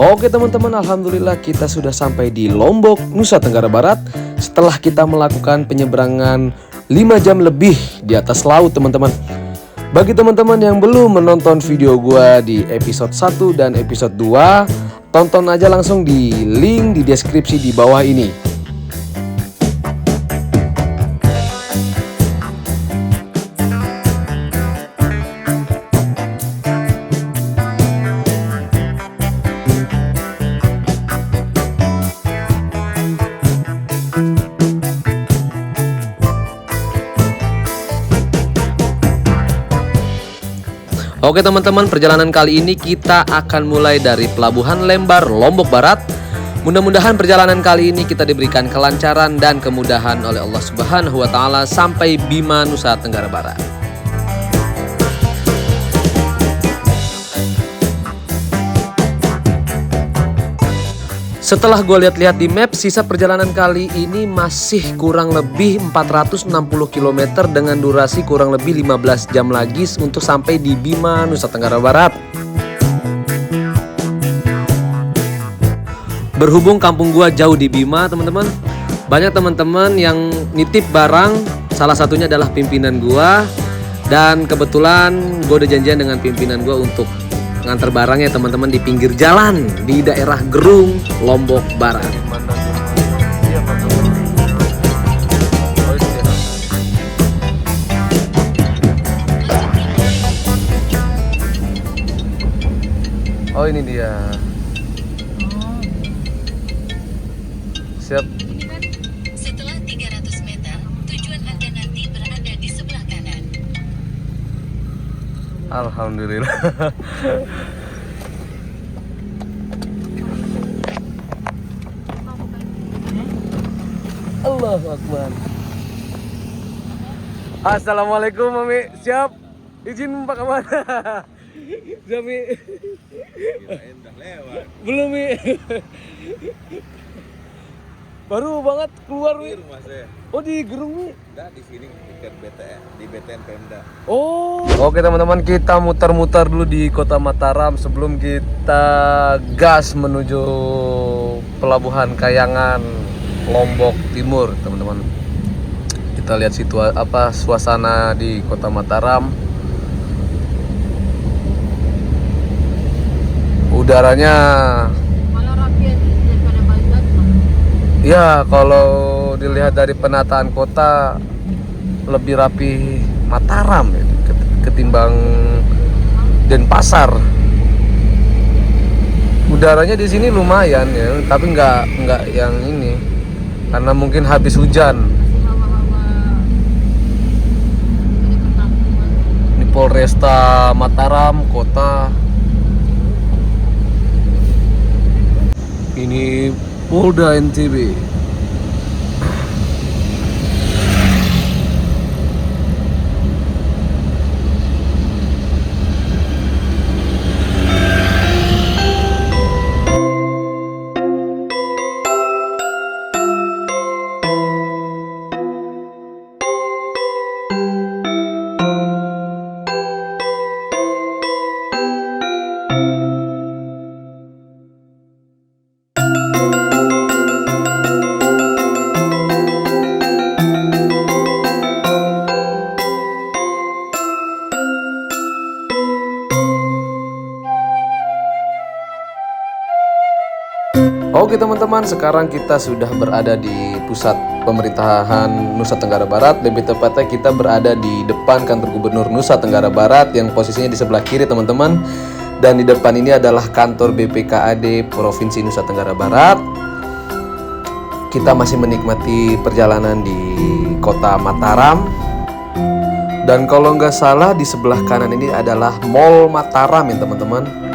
Oke teman-teman, alhamdulillah kita sudah sampai di Lombok, Nusa Tenggara Barat. Setelah kita melakukan penyeberangan 5 jam lebih di atas laut teman-teman. Bagi teman-teman yang belum menonton video gua di episode 1 dan episode 2, tonton aja langsung di link di deskripsi di bawah ini. Oke teman-teman, perjalanan kali ini kita akan mulai dari Pelabuhan Lembar, Lombok Barat. Mudah-mudahan perjalanan kali ini kita diberikan kelancaran dan kemudahan oleh Allah Subhanahu wa Ta'ala sampai Bima, Nusa Tenggara Barat. Setelah gue lihat-lihat di map, sisa perjalanan kali ini masih kurang lebih 460 km dengan durasi kurang lebih 15 jam lagi untuk sampai di Bima, Nusa Tenggara Barat. Berhubung kampung gua jauh di Bima, teman-teman, banyak teman-teman yang nitip barang, salah satunya adalah pimpinan gua. Dan kebetulan gue udah janjian dengan pimpinan gua untuk nganter barangnya teman-teman di pinggir jalan di daerah Gerung, Lombok Barat. Oh ini dia. Siap. Setelah 300 meter, tujuan Anda nanti berada di sebelah kanan. Alhamdulillah. Allahu Akbar. Assalamualaikum Mami. Siap. Izin Pak kemana? Siap Mi. Kirain udah lewat. Belum Mi. Baru banget keluar Mi. Di rumah saya. Oh di Gerung Mi. Enggak di sini dekat BTN, di BTN Pemda. Oh. Oke teman-teman, kita muter-muter dulu di Kota Mataram sebelum kita gas menuju Pelabuhan Kayangan, Lombok Timur, teman-teman. Kita lihat suasana di Kota Mataram. Udaranya Malah rapi daripada Baghdad. ya, kalau dilihat dari penataan kota lebih rapi Mataram ya, ketimbang Denpasar. Udaranya di sini lumayan ya, tapi nggak yang ini karena mungkin habis hujan. Ini Polresta Mataram kota. Ini Polda NTB. Oke teman-teman, sekarang kita sudah berada di pusat pemerintahan Nusa Tenggara Barat. Lebih tepatnya kita berada di depan kantor gubernur Nusa Tenggara Barat yang posisinya di sebelah kiri teman-teman. Dan di depan ini adalah kantor BPKAD Provinsi Nusa Tenggara Barat. Kita masih menikmati perjalanan di Kota Mataram. Dan kalau nggak salah di sebelah kanan ini adalah Mall Mataram ya teman-teman.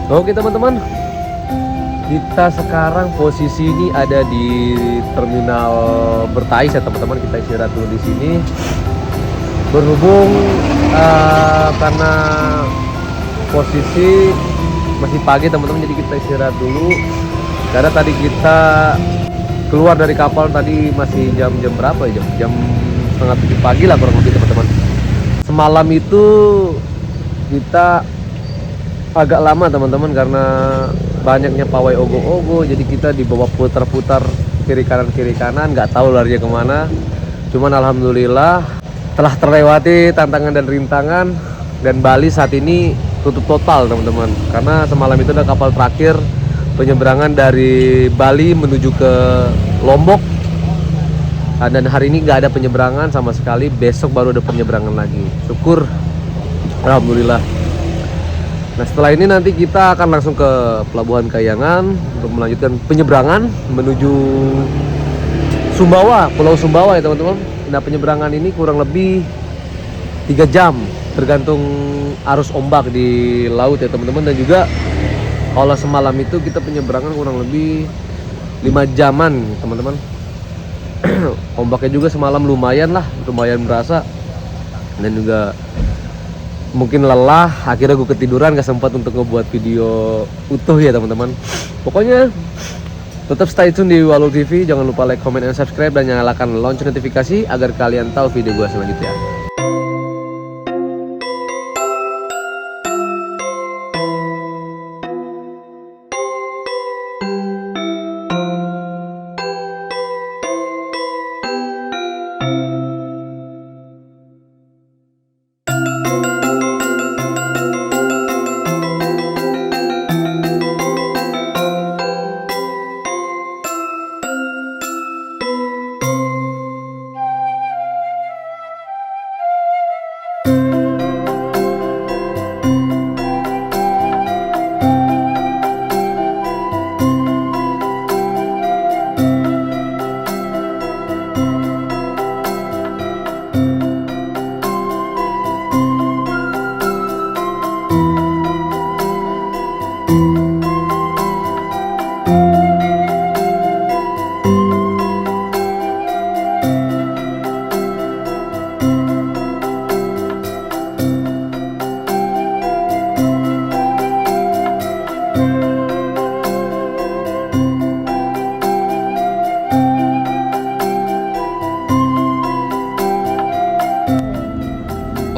Oke teman-teman, kita sekarang posisi ini ada di terminal Bertais ya teman-teman. Kita istirahat dulu di sini. Berhubung karena posisi masih pagi teman-teman, jadi kita istirahat dulu. Karena tadi kita keluar dari kapal tadi masih jam berapa ya? Jam setengah 7 pagi lah kurang lebih teman-teman. Semalam itu kita agak lama teman-teman karena banyaknya pawai ogo-ogo, jadi kita dibawa putar-putar kiri kanan nggak tahu larinya kemana. Cuman alhamdulillah telah terlewati tantangan dan rintangan, dan Bali saat ini tutup total teman-teman, karena semalam itu ada kapal terakhir penyeberangan dari Bali menuju ke Lombok, dan hari ini nggak ada penyeberangan sama sekali. Besok baru ada penyeberangan lagi, syukur alhamdulillah. Nah setelah ini nanti kita akan langsung ke Pelabuhan Kayangan untuk melanjutkan penyeberangan menuju Sumbawa, Pulau Sumbawa ya teman-teman. Nah penyeberangan ini kurang lebih 3 jam tergantung arus ombak di laut ya teman-teman. Dan juga kalau semalam itu kita penyeberangan kurang lebih 5 jaman teman-teman. Ombaknya juga semalam lumayan berasa, dan juga mungkin lelah, akhirnya gue ketiduran, gak sempat untuk ngebuat video utuh ya teman-teman. Pokoknya tetap stay tune di Walul TV, jangan lupa like, comment, dan subscribe, dan nyalakan lonceng notifikasi agar kalian tahu video gue selanjutnya.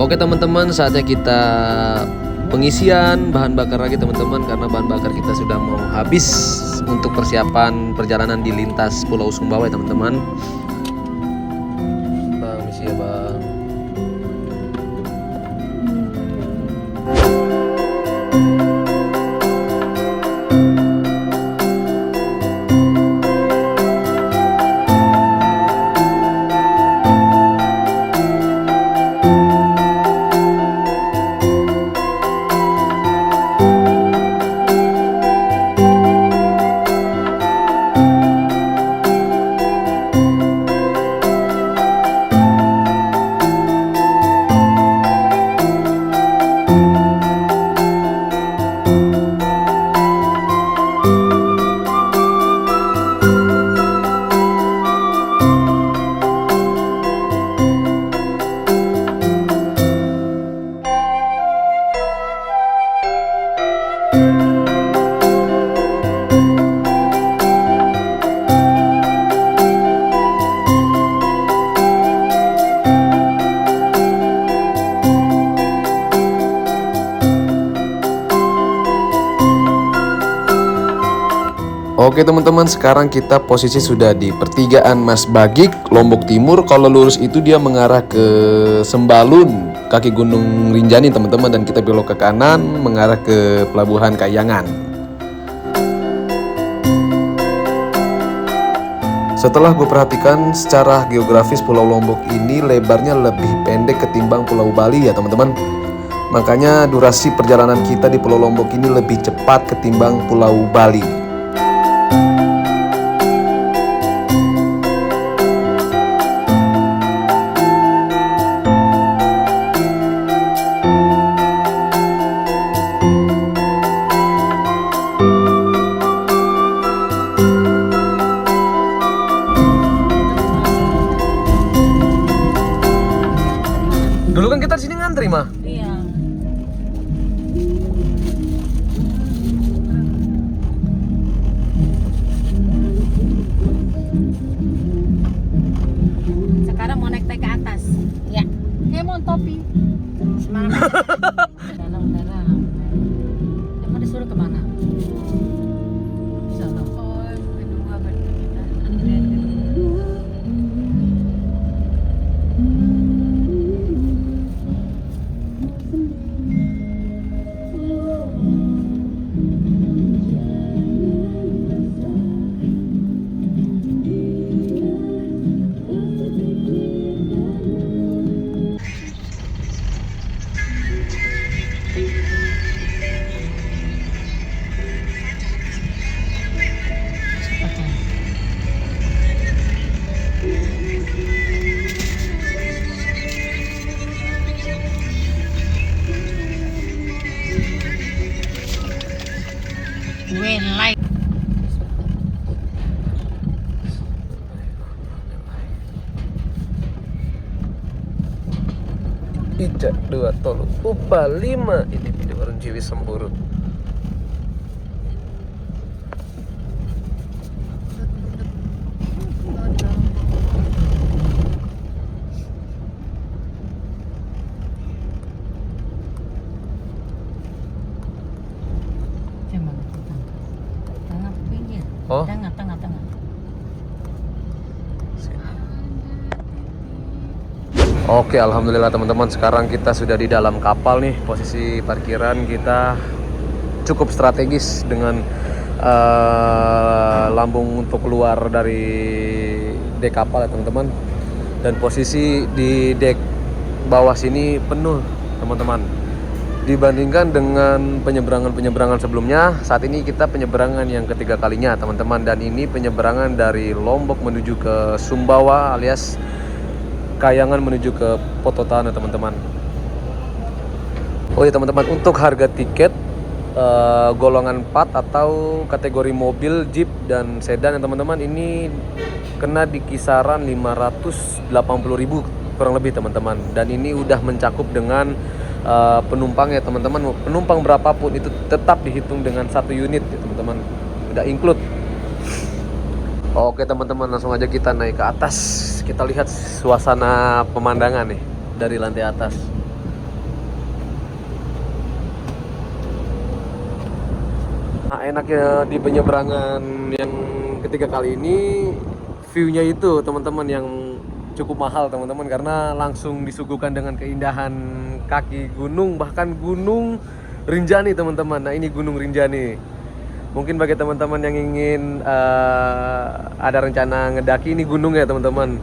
Oke teman-teman, saatnya kita pengisian bahan bakar lagi teman-teman, karena bahan bakar kita sudah mau habis untuk persiapan perjalanan di lintas Pulau Sumbawa ya teman-teman. Bang, isi ya bang. Oke teman-teman, sekarang kita posisi sudah di pertigaan Mas Bagik, Lombok Timur. Kalau lurus itu dia mengarah ke Sembalun, kaki Gunung Rinjani teman-teman, dan kita belok ke kanan mengarah ke Pelabuhan Kayangan. Setelah gue perhatikan secara geografis, Pulau Lombok ini lebarnya lebih pendek ketimbang Pulau Bali ya teman-teman. Makanya durasi perjalanan kita di Pulau Lombok ini lebih cepat ketimbang Pulau Bali. Dulu kan kita di sini ngantri mah. Iya. Ica 2 tolu upa 5. Ini video orang Ciwi Semburu. Tengah pinggir. Oh. Tengah. Oke, alhamdulillah teman-teman, sekarang kita sudah di dalam kapal nih. Posisi parkiran kita cukup strategis dengan lambung untuk keluar dari dek kapal ya teman-teman. Dan posisi di dek bawah sini penuh teman-teman. Dibandingkan dengan penyeberangan sebelumnya, saat ini kita penyeberangan yang ketiga kalinya teman-teman. Dan ini penyeberangan dari Lombok menuju ke Sumbawa alias Kayangan menuju ke Pototan ya teman-teman. Oh ya teman-teman, untuk harga tiket golongan 4 atau kategori mobil, jeep, dan sedan ya teman-teman, ini kena di kisaran 580.000 kurang lebih teman-teman. Dan ini udah mencakup dengan penumpang ya teman-teman. Penumpang berapapun itu tetap dihitung dengan satu unit ya teman-teman, udah include. Oke teman-teman, langsung aja kita naik ke atas. Kita lihat suasana pemandangan nih dari lantai atas. Nah, enaknya di penyeberangan yang ketiga kali ini, view-nya itu teman-teman yang cukup mahal teman-teman, karena langsung disuguhkan dengan keindahan kaki gunung, bahkan Gunung Rinjani teman-teman. Nah, ini Gunung Rinjani. Mungkin bagi teman-teman yang ingin ada rencana ngedaki ini gunung ya teman-teman.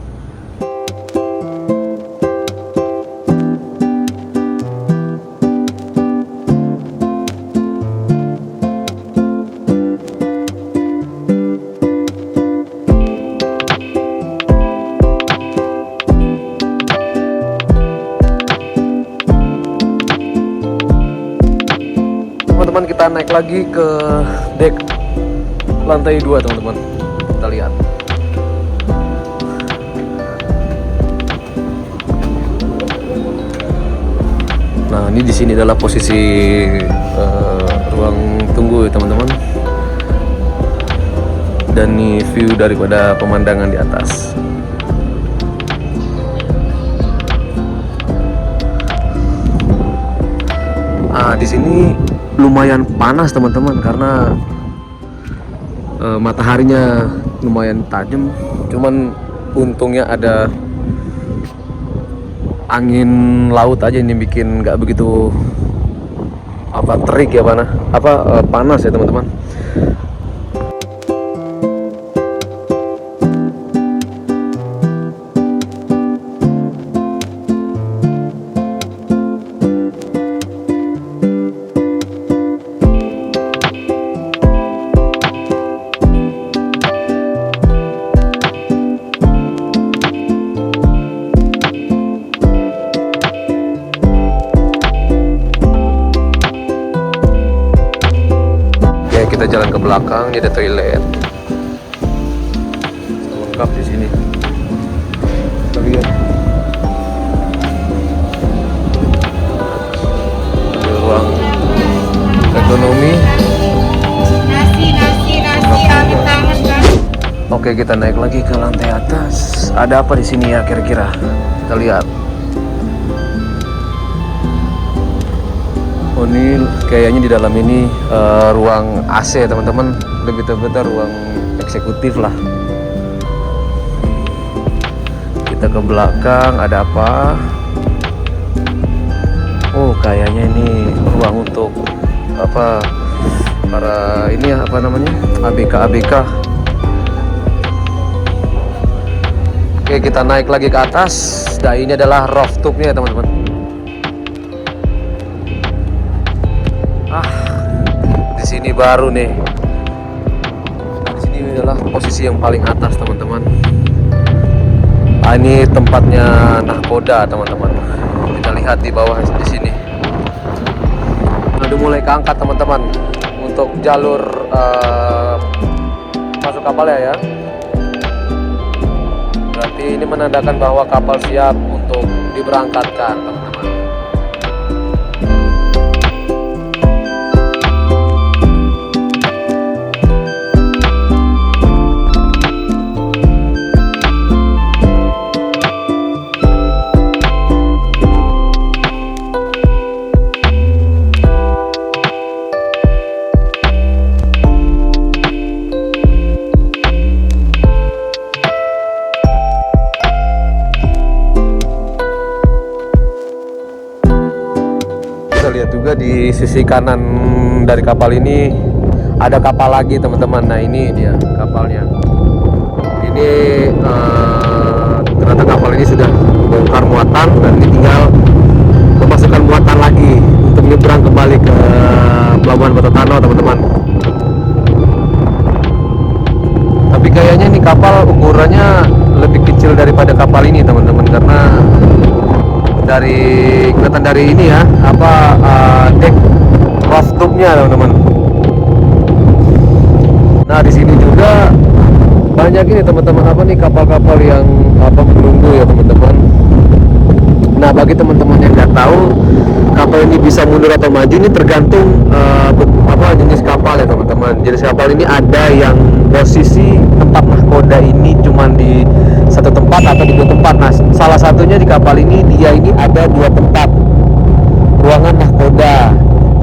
Teman-teman, kita naik lagi ke dek lantai 2 teman-teman. Kita lihat. Nah, ini di sini adalah posisi ruang tunggu ya teman-teman. Dan ini view daripada pemandangan di atas. Di sini lumayan panas teman-teman, karena mataharinya lumayan tajam. Cuman untungnya ada angin laut aja ini bikin nggak begitu terik ya panas ya teman-teman. Kita jalan ke belakang, ini ada toilet lengkap di sini. Kita lihat ada ruang ekonomi. Nasi ambil tangan kan. Oke, kita naik lagi ke lantai atas. Ada apa di sini ya kira-kira? Kita lihat. Oh, ini kayaknya di dalam ini ruang AC teman-teman, lebih tepatnya ruang eksekutif lah. Kita ke belakang, ada apa? Oh, kayaknya ini ruang untuk para ini ya, ABK. Oke, kita naik lagi ke atas. Nah, ini adalah rooftopnya ya teman-teman. Di sini baru nih. Di sini adalah posisi yang paling atas teman-teman. Ini tempatnya nahkoda teman-teman. Kita lihat di bawah di sini. Udah mulai keangkat teman-teman untuk jalur masuk kapal ya. Berarti ini menandakan bahwa kapal siap untuk diberangkatkan teman-teman. di sisi kanan dari kapal ini ada kapal lagi teman-teman. Nah ini dia kapalnya. Ini ternyata kapal ini sudah bongkar muatan dan ini tinggal memasukkan muatan lagi untuk menyeberang kembali ke Pelabuhan Kota Tano teman-teman. Tapi kayaknya ini kapal ukurannya lebih kecil daripada kapal ini teman-teman, karena kelihatan dari ini ya deck rooftopnya teman-teman. Nah di sini juga banyak ini teman-teman kapal-kapal yang menunggu ya teman-teman. Nah bagi teman-teman yang nggak tahu kapal ini bisa mundur atau maju ini tergantung jenis kapal ya teman-teman. Jenis kapal ini ada yang posisi tempat nahkoda ini cuma di satu tempat atau di dua tempat. Nah salah satunya di kapal ini dia ini ada dua tempat ruangan nahkoda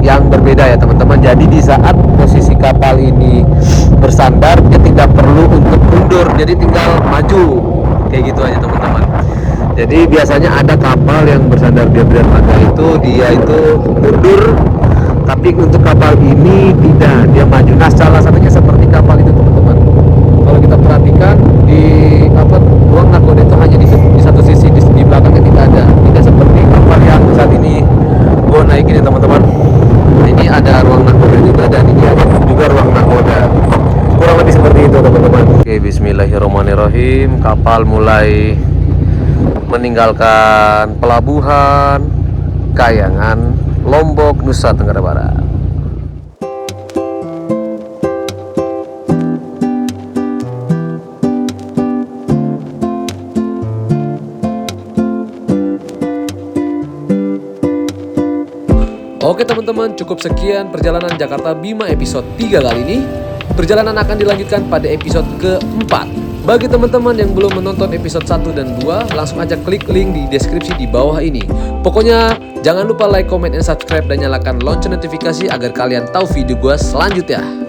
yang berbeda ya teman-teman. Jadi di saat posisi kapal ini bersandar dia tidak perlu untuk mundur, jadi tinggal maju kayak gitu aja teman-teman. Jadi biasanya ada kapal yang bersandar di dermaga itu dia itu mundur, tapi untuk kapal ini tidak, dia maju. Nah salah satunya seperti kapal itu teman-teman. Kalau kita perhatikan di ruang nahkoda itu hanya di satu sisi, di belakangnya tidak seperti kapal yang saat ini gua naikin ya teman-teman. Ini ada ruang nahkoda juga dan ini ada juga ruang nahkoda, kurang lebih seperti itu teman-teman. Oke, bismillahirrahmanirrahim. Kapal mulai meninggalkan pelabuhan Kayangan, Lombok, Nusa Tenggara Barat. Oke teman-teman, cukup sekian perjalanan Jakarta Bima episode 3 kali ini. Perjalanan akan dilanjutkan pada episode keempat. Bagi teman-teman yang belum menonton episode 1 dan 2, langsung aja klik link di deskripsi di bawah ini. Pokoknya jangan lupa like, comment, dan subscribe dan nyalakan lonceng notifikasi agar kalian tahu video gue selanjutnya.